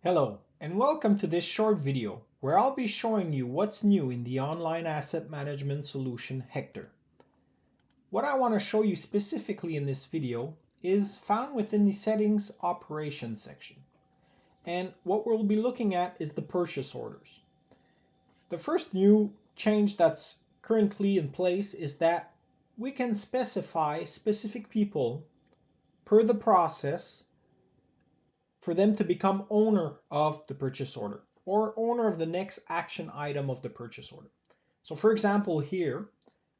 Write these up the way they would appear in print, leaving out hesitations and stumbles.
Hello, and welcome to this short video where I'll be showing you what's new in the online asset management solution Hector. What I want to show you specifically in this video is found within the settings operations section. And what we'll be looking at is the purchase orders. The first new change that's currently in place is that we can specify specific people per the process for them to become owner of the purchase order or owner of the next action item of the purchase order. So for example, here,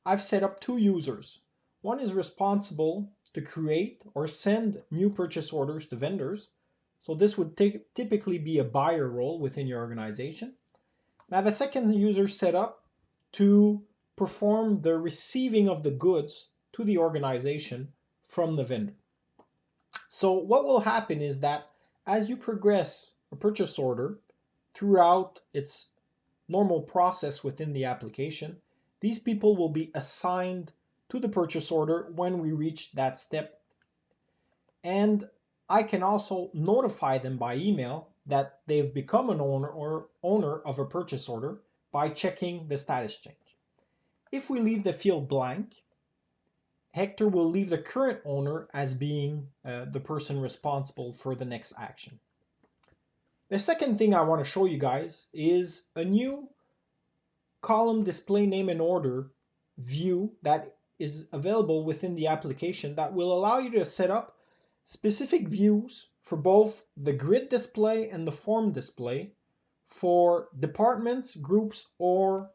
I've set up two users. One is responsible to create or send new purchase orders to vendors. So this would typically be a buyer role within your organization. And I have a second user set up to perform the receiving of the goods to the organization from the vendor. So what will happen is that as you progress a purchase order throughout its normal process within the application, these people will be assigned to the purchase order when we reach that step. And I can also notify them by email that they've become an owner of a purchase order by checking the status change. If we leave the field blank, Hector will leave the current owner as being the person responsible for the next action. The second thing I want to show you guys is a new column display name and order view that is available within the application that will allow you to set up specific views for both the grid display and the form display for departments, groups, or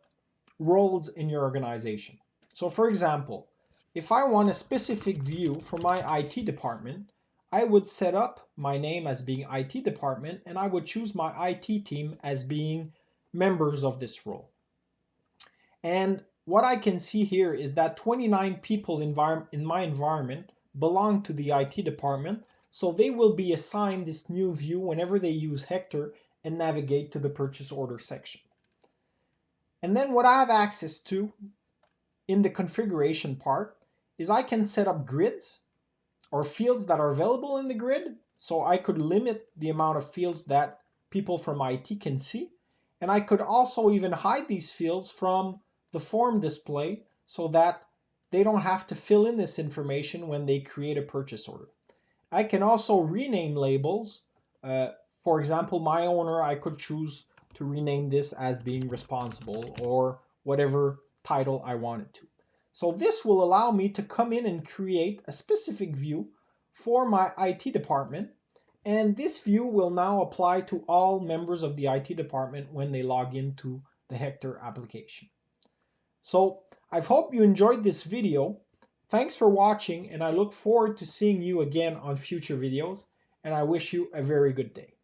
roles in your organization. So for example, if I want a specific view for my IT department, I would set up my name as being IT department and I would choose my IT team as being members of this role. And what I can see here is that 29 people in my environment belong to the IT department, so they will be assigned this new view whenever they use Hector and navigate to the purchase order section. And then what I have access to in the configuration part is I can set up grids or fields that are available in the grid. So I could limit the amount of fields that people from IT can see. And I could also even hide these fields from the form display so that they don't have to fill in this information when they create a purchase order. I can also rename labels. For example, my owner, I could choose to rename this as being responsible or whatever title I wanted to. So this will allow me to come in and create a specific view for my IT department. And this view will now apply to all members of the IT department when they log into the Hector application. So I hope you enjoyed this video. Thanks for watching, and I look forward to seeing you again on future videos, and I wish you a very good day.